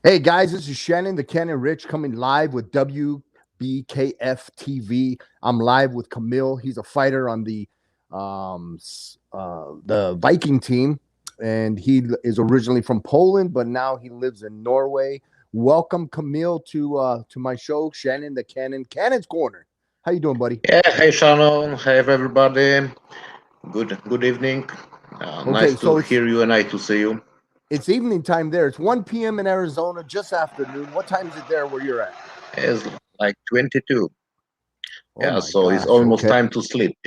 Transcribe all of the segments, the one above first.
Hey guys, this is Shannon, the Ken and Rich, coming live with WBKF TV. I'm live with Kamil. He's a fighter on the Viking team, and he is originally from Poland, but now he lives in Norway. Welcome, Kamil, to my show, Shannon, the Cannon's Corner. How you doing, buddy? Yeah, hey Shannon, hey everybody. Good evening. Okay, Nice to so hear you and nice to see you. it's evening time there. It's 1 p.m. in Arizona, just afternoon. What time is it there where you're at? It's like 22. Oh Yeah, my so it's gosh. almost Okay. time to sleep.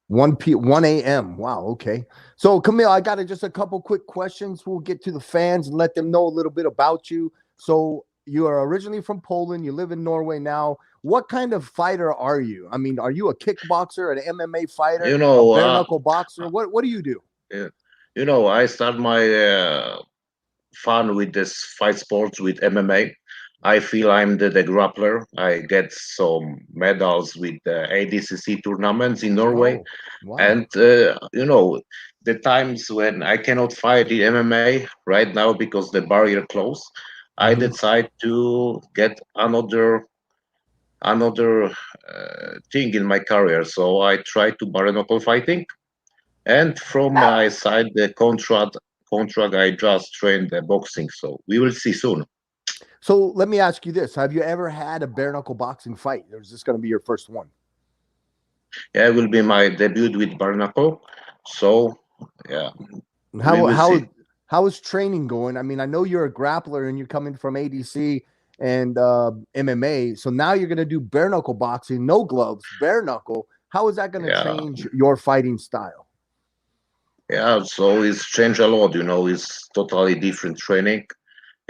1 a.m. Wow. Okay. So Camille, I got just a couple quick questions. We'll get to the fans and let them know a little bit about you. So you are originally from Poland. You live in Norway now. What kind of fighter are you? I mean, are you a kickboxer, an MMA fighter, you a know, bare uh, knuckle boxer? What do you do? uh, I start my fun with this fight sports with MMA. I feel I'm the grappler. I get some medals with the ADCC tournaments in Norway, Oh, wow. and the times when I cannot fight in MMA right now because the barrier closed, I Hmm. decide to get another thing in my career. So I try to bare knuckle fighting, and from my side the contract I just trained the boxing. So we will see soon. So let me ask you this: have you ever had a bare knuckle boxing fight, or is this going to be your first one? Yeah, it will be my debut with bare knuckle. So yeah, we How will see. how how is training going? I mean, I know you're a grappler and you're coming from ADC and MMA, so now you're going to do bare knuckle boxing, no gloves, bare knuckle. How is that going to Yeah, change your fighting style? yeah. So it's changed a lot. It's totally different training.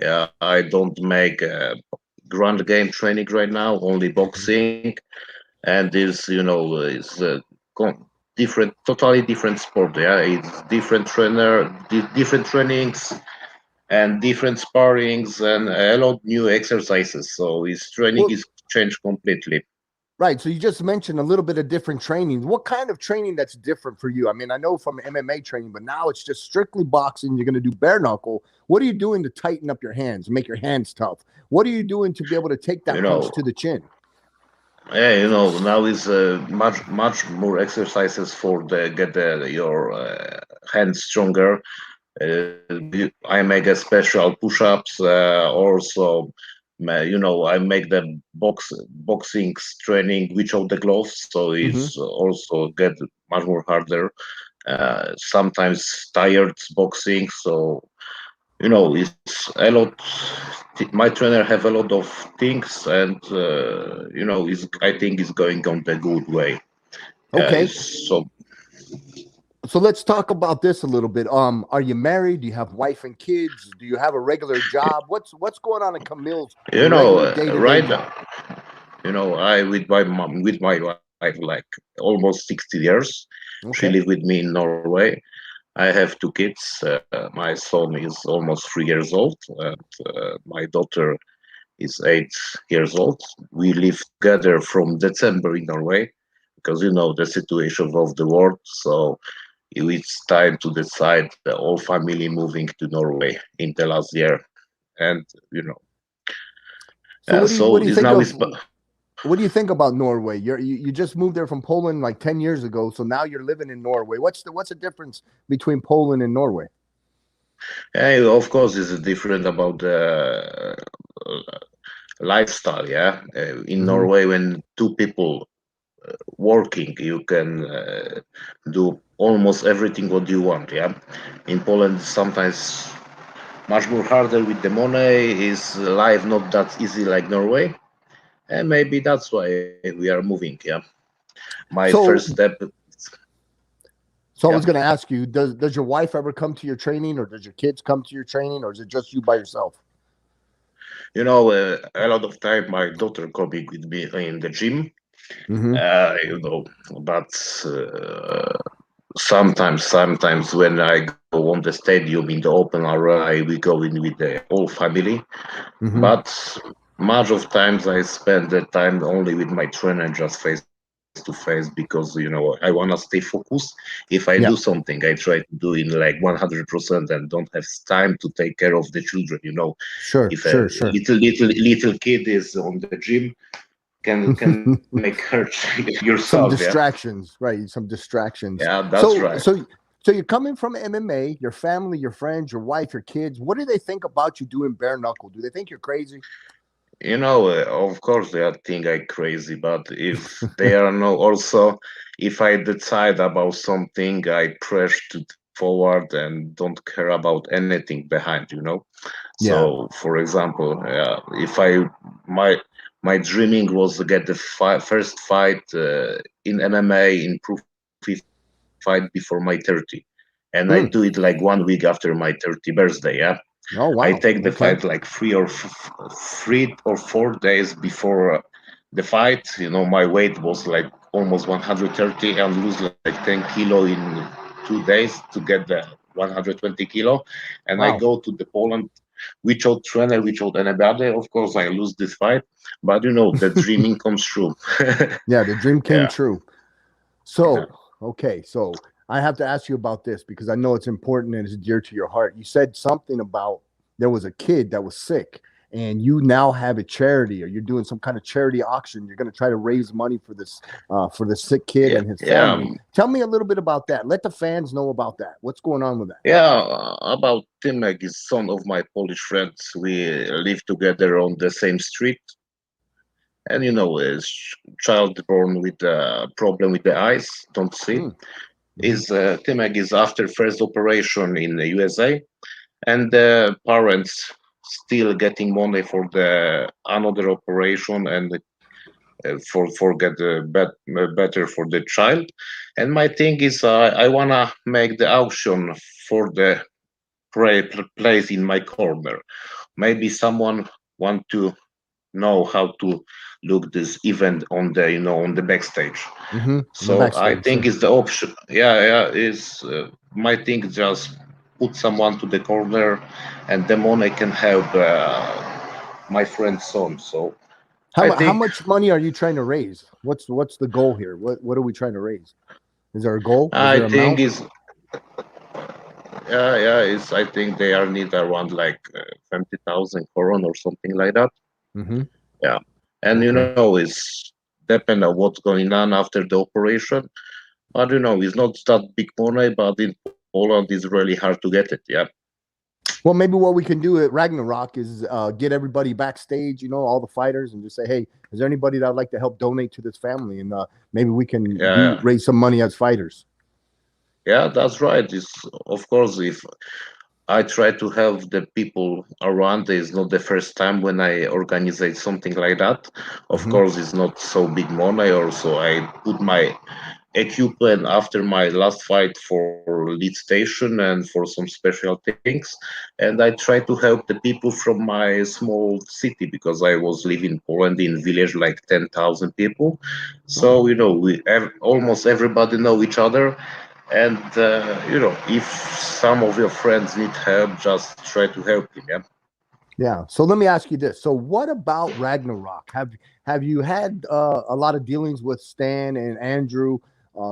Yeah, I don't make grand game training right now, only boxing, and is different, totally different sport. Yeah, it's different different trainings, and different sparrings, and a lot new exercises. So his training Well, is changed completely. right. So you just mentioned a little bit of different training. What kind of training that's different for you? I mean, I know from MMA training, but now it's just strictly boxing. You're going to do bare knuckle. What are you doing to tighten up your hands, make your hands tough? What are you doing to be able to take You that know, punch to the chin? yeah, now is much more exercises for the get your hands stronger. I make a special push-ups. Also, I make the boxing training without the gloves, so Hmm. it's also get much more harder. Sometimes tired boxing, so it's a lot. My trainer have a lot of things, and is I think is going on the good way. Okay. It's so So let's talk about this a little bit. Are you married? Do you have wife and kids? Do you have a regular job? What's going on in Camille's regular day-to-day right job? now. I with my wife like almost 60 years. She Okay. live with me in Norway. I have two kids. My son is almost 3 years old, and my daughter is 8 years old. We live together from December in Norway because the situation of the world. So it's time to decide the whole family moving to Norway in the last year, and you know, So so what do you is think now of is what do you think about Norway? You just moved there from Poland like 10 years ago, so now you're living in Norway. What's the difference between Poland and Norway? of course is different about the lifestyle. Yeah, in Hmm. Norway when two people working, you can do almost everything what you want. Yeah, in Poland sometimes much more harder with the money. Is life not that easy like Norway? And maybe that's why we are moving. Yeah, my first So step. so I Yeah, was going to ask you, does your wife ever come to your training, or does your kids come to your training, or is it just you by yourself? a lot of time my daughter coming with me in the gym. Hmm. Uh, you know, but sometimes when I go on the stadium in the open area, we go in with the whole family. Hmm. But much of times I spend the time only with my trainer, just face to face. to face because I want to stay focused. If I Yeah. do something, I try to do in like 100% and don't have time to take care of the children. Sure, If a sure, sure. little kid is on the gym, can make hurt yourself. Some Yeah, distractions, right? Some distractions. yeah, that's So, right. so you're coming from MMA. Your family, your friends, your wife, your kids. What do they think about you doing bare knuckle? Do they think you're crazy? Of course they are think I crazy, but if they are no also, if I decide about something, I press to forward and don't care about anything behind. Yeah. So, for example, if my dreaming was to get the first fight in MMA in pro fight before my 30, and I do it Hmm. like 1 week after my 30 birthday. Yeah, Oh I wow. take the Okay. fight like 3 or 4 days before the fight. My weight was like almost 130 and lose like 10 kilo in 2 days to get the 120 kilo. And I Wow. go to the Poland without trainer, without anybody. Of course, I lose this fight, but the dreaming comes true. Yeah, the dream came Yeah, true. yeah. So, okay, so I have to ask you about this because I know it's important and it's dear to your heart. You said something about there was a kid that was sick and you now have a charity or you're doing some kind of charity auction. You're going to try to raise money for this sick kid Yeah, and his yeah, family. Tell me a little bit about that. Let the fans know about that. What's going on with that? yeah. About Timek is son of my Polish friends. We live together on the same street, and his child born with a problem with the eyes, don't see. Mm, hmm. Is Timek is after first operation in the USA, and the parents still getting money for the another operation and for get better for the child. And my thing is, I wanna make the auction for the place in my corner. Maybe someone want to know how to look this event on the on the backstage. Mm-hmm. In the So I backstage, think sure. is the option. Yeah, is my thing just put someone to the corner, and the money can help my friend's son. So I How think much money are you trying to raise? What's the goal here? What are we trying to raise? Is there a goal? Is I there an think amount? is yeah, is I think they are need around like 20,000 koron or something like that. Mm-hmm. Yeah, and Okay. it's depend on what's going on after the operation. I don't know. It's not that big money, but in Poland, it's really hard to get it. Yeah. Well, maybe what we can do at Ragnarok is get everybody backstage, all the fighters, and just say, "Hey, is there anybody that would like to help donate to this family?" And maybe we can do Yeah, raise some money as fighters. yeah, that's right. It's of course if I try to help the people around. It's not the first time when I organize something like that. Of Hmm. course, it's not so big money. Also, I put my equipment after my last fight for lead station and for some special things. And I try to help the people from my small city because I was living in Poland in village like 10,000 people. Oh, So we have almost everybody know each other, and if some of your friends need help, just try to help him. Yeah. yeah. So let me ask you this: so what about Ragnarok? Have you had a lot of dealings with Stan and Andrew,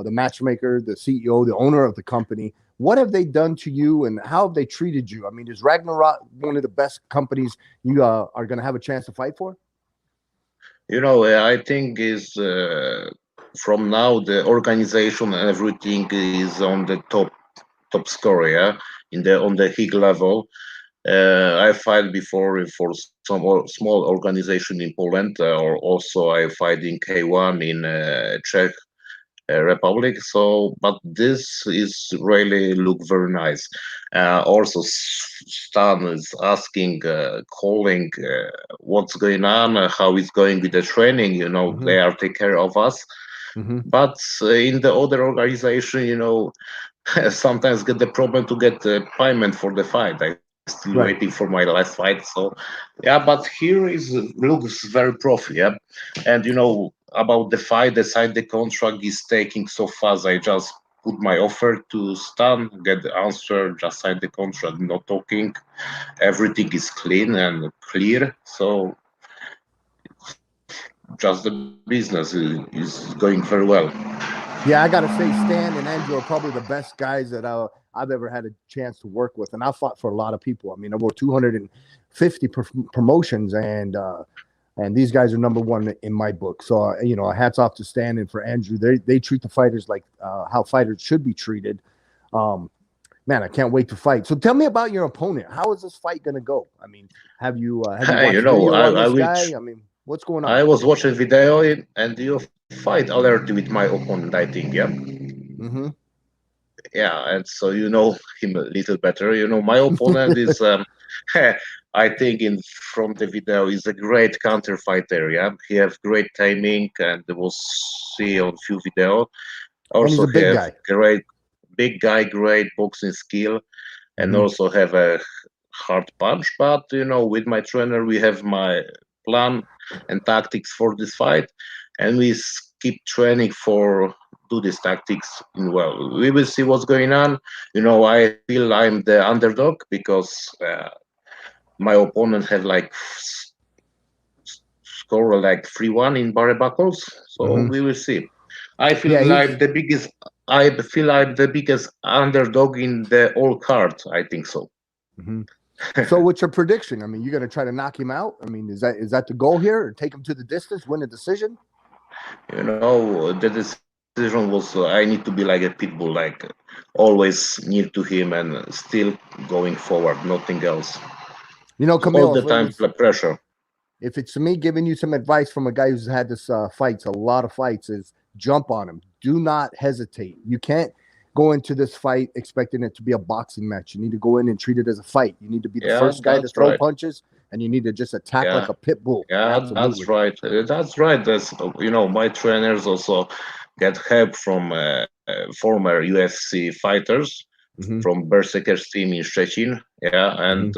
the matchmaker, the CEO, the owner of the company? What have they done to you, and how have they treated you? I mean, is Ragnarok one of the best companies you are going to have a chance to fight for? I think is from now the organization and everything is on the top score. Yeah, in the on the HIG level. I fight before for some small organization in Poland, or also I fight in K1 in Czech Republic. So, but this is really look very nice. Also, Stan is asking, calling, what's going on, how it's going with the training. Hmm. They are take care of us. Hmm. But in the other organization, sometimes get the problem to get the payment for the fight. I still waiting Right. for my last fight. So yeah, but here is looks very profi. Yeah, and about the fight, the sign the contract is taking so fast. I just put my offer to Stan, get the answer, just sign the contract, not talking. Everything is clean and clear. So just the business is going very well. Yeah, I got to say, Stan and Andrew are probably the best guys that I've ever had a chance to work with, and I fought for a lot of people. I mean, over 250 promotions, and these guys are number one in my book. So, hats off to Stan and for Andrew. They treat the fighters like how fighters should be treated. Man, I can't wait to fight. So, tell me about your opponent. How is this fight going to go? I mean, have you watched video on this guy? I mean, what's going on? I was watching video and you fight already with my opponent, I think, yeah. Mm-hmm. Yeah, and so you know him a little better. My opponent is, I think, from the video, is a great counter fighter. Yeah, he have great timing, and was see on few video. And he's Also a big have guy. great big guy, great boxing skill, and also have a hard punch. But with my trainer, we have my plan and tactics for this fight, and we keep training for do these tactics in well. We will see what's going on. I feel I'm the underdog because my opponent have like score like 3-1 in bare buckles. So we will see. I feel I'm the biggest. I feel I'm the biggest underdog in the whole card. I think so. So, what's your prediction? I mean, you're going to try to knock him out. I mean, is that the goal here, or take him to the distance, win a decision? The decision was I need to be like a pit bull, like always near to him and still going forward, nothing else. Kamil, all the time pressure. If it's me giving you some advice from a guy who's had this fights, a lot of fights, is jump on him. Do not hesitate. You can't go into this fight expecting it to be a boxing match. You need to go in and treat it as a fight. You need to be the first guy to throw punches, and you need to just attack like a pit bull. Yeah, that's right. That's right. That's my trainers also get help from former UFC fighters from Berserker's team in Szczecin. Yeah, and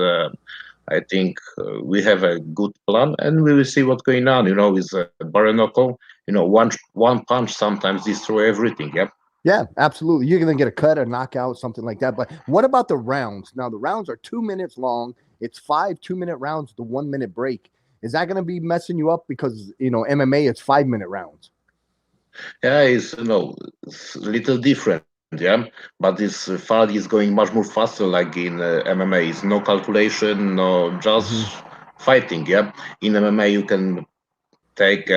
I think we have a good plan, and we will see what's going on. With bare knuckle, one punch sometimes destroy everything. Yeah. Yeah, absolutely. You're going to get a cut, a knockout, something like that. But what about the rounds? Now, the rounds are 2 minutes long. It's 5 2-minute rounds with a 1-minute break. Is that going to be messing you up? Because, MMA, it's 5-minute rounds. Yeah, it's a little different. Yeah, but this fight is going much more faster, like in MMA. It's no calculation, no just fighting. Yeah, in MMA you can take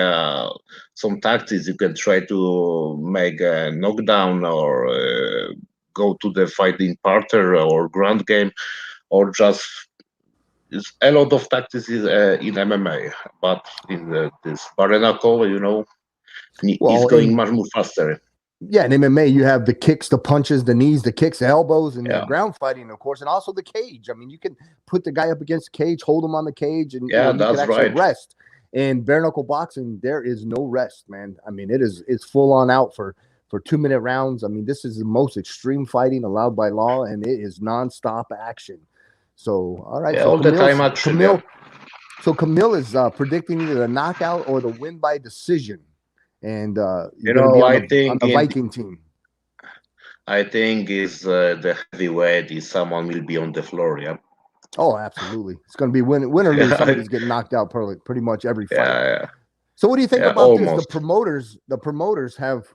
some tactics. You can try to make a knockdown or go to the fighting parter or ground game, or just it's a lot of tactics in MMA. But in this bare knuckle, it's going much more faster. Yeah, in MMA, you have the kicks, the punches, the knees, the kicks, the elbows, and the ground fighting, of course, and also the cage. I mean, you can put the guy up against the cage, hold him on the cage, and you can actually rest. In bare knuckle boxing, there is no rest, man. I mean, it's full on out for 2-minute rounds. I mean, this is the most extreme fighting allowed by law, and it is nonstop action. So, all right, so all the time action. Kamil, so Kamil is predicting either the knockout or the win by decision. And you're going to be on the Viking team. I think is the heavyweight is someone will be on the floor. Yeah. Oh, absolutely. It's going to be win or lose. Somebody's getting knocked out pretty much every fight. Yeah. So what do you think about this? The promoters have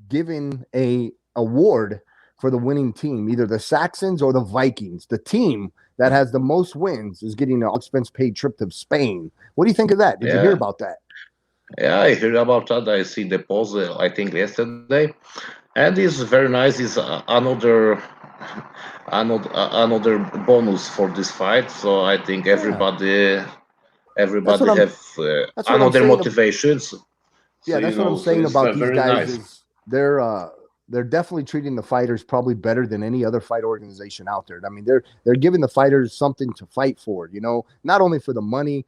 given a award for the winning team, either the Saxons or the Vikings. The team that has the most wins is getting an expense paid trip to Spain. What do you think of that? Did you hear about that? Yeah, I heard about that. I see the post, I think, yesterday. And it's very nice. It's another bonus for this fight. So I think everybody have another motivations. Yeah, that's what I'm saying about these guys. Is they're definitely treating the fighters probably better than any other fight organization out there. I mean, they're giving the fighters something to fight for. Not only for the money,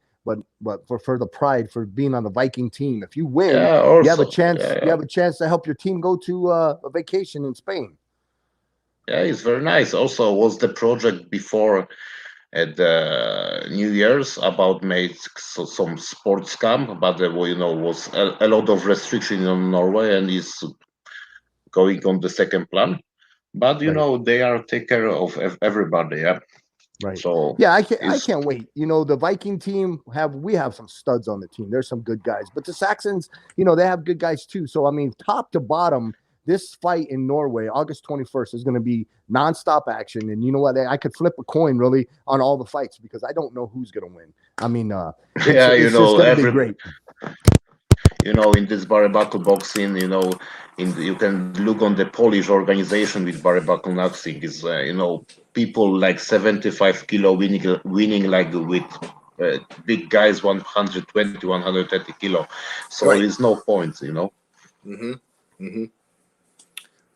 but for the pride for being on the Viking team. If you win, you have a chance. You have a chance to help your team go to a vacation in Spain. Yeah, it's very nice. Also, was the project before at New Year's about made some sports camp, but was a lot of restriction on Norway and is going on the second plan. But they are take care of everybody. Yeah. Right. So Yeah, I can't wait. You know, the Viking team we have some studs on the team. There's some good guys, but the Saxons, you know, they have good guys too. So I mean, top to bottom, this fight in Norway, August 21st, is going to be nonstop action. And you know what? I could flip a coin really on all the fights because I don't know who's going to win. I mean, yeah, it's just going to be great. You know, in this bare buckle boxing, you know, you can look on the Polish organization with bare buckle boxing is, you know, people like 75 kilo winning like with big guys 120, 130 kilo. So Right. there's no point, you know.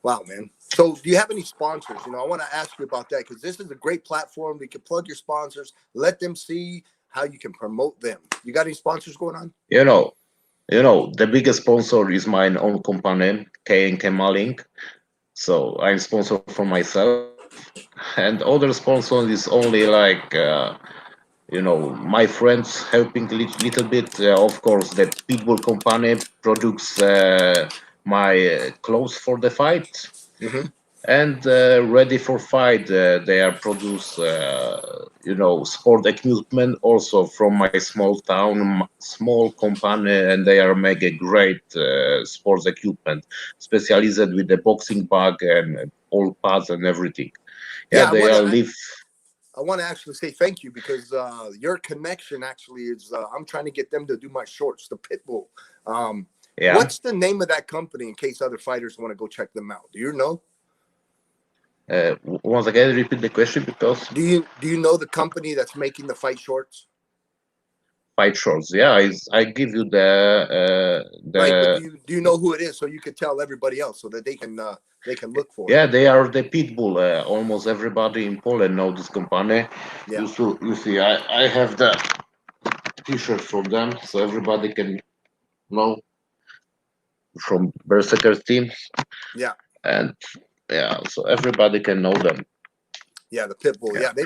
Wow, man. So do you have any sponsors? You know, I want to ask you about that because this is a great platform. We can plug your sponsors, let them see how you can promote them. You got any sponsors going on? You know, the biggest sponsor is my own company, KNUCKLE. So I'm sponsor for myself, and other sponsor is only like you know, my friends helping a little bit. Of course, the Pitbull company produces my clothes for the fight. And ready for fight, they are produce, you know, sport equipment also from my small town, small company, and they are make a great sports equipment, specialized with the boxing bag and all pads and everything. Yeah, they are live. I want to actually say thank you because your connection actually is. I'm trying to get them to do my shorts, the Pitbull. Yeah. What's the name of that company in case other fighters want to go check them out? Do you know? Once again, repeat the question because. Do you know the company that's making the fight shorts? Fight shorts. Yeah, I give you the. Right, but do you know who it is so you could tell everybody else so that they can look for it? Yeah, they are the Pitbull. Almost everybody in Poland know this company. Yeah. You see, I have the T-shirt from them, so everybody can know from Berserker team. Yeah. And yeah, so everybody can know them. Yeah, the Pitbull. Yeah, they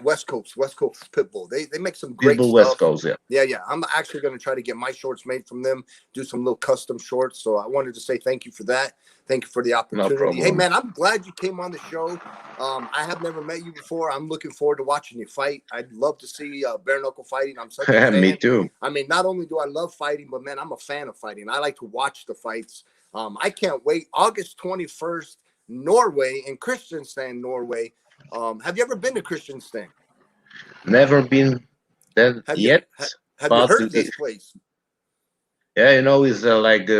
West Coast Pitbull. They make some great Pitbull stuff. West Coast, yeah. Yeah. I'm actually going to try to get my shorts made from them, do some little custom shorts. So I wanted to say thank you for that. Thank you for the opportunity. No problem. Hey, man, I'm glad you came on the show. I have never met you before. I'm looking forward to watching you fight. I'd love to see bare knuckle fighting. I'm such a fan. Me too. I mean, not only do I love fighting, but man, I'm a fan of fighting. I like to watch the fights. I can't wait. August 21st, Norway, in Kristiansand, Norway. Have you ever been to Kristiansand? Never been there yet. Have you heard of this place? Yeah, you know, it's like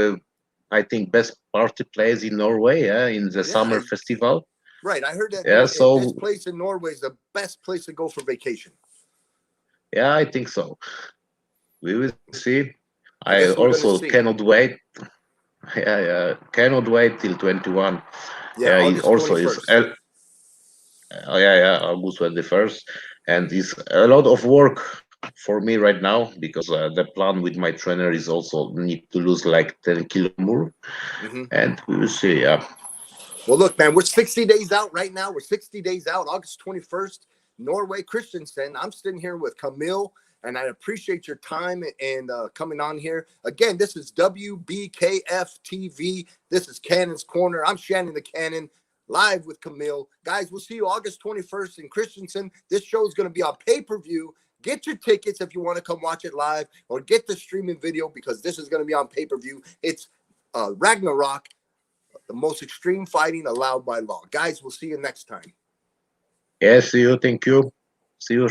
I think best party place in Norway. Yeah, in the summer festival. Right, I heard that. Yeah, so this place in Norway is the best place to go for vacation. Yeah, I think so. We will see. I also cannot wait. Yeah, cannot wait till 21. Yeah, it also 21st. Is. August 21st, and it's a lot of work for me right now because the plan with my trainer is also need to lose like 10 kilo more, and we will see. Yeah. Well, look, man, we're 60 days out right now. We're 60 days out. August 21st, Norway, Kristiansand. I'm sitting here with Kamil, and I appreciate your time and coming on here. Again, this is WBKF TV. This is Cannon's Corner. I'm Shannon the Cannon. Live with Kamil. Guys, we'll see you August 21st in Kristiansand. This show is going to be on pay-per-view. Get your tickets if you want to come watch it live or get the streaming video because this is going to be on pay-per-view. It's Ragnarok, the most extreme fighting allowed by law. Guys, we'll see you next time. Yeah, see you. Thank you. See you,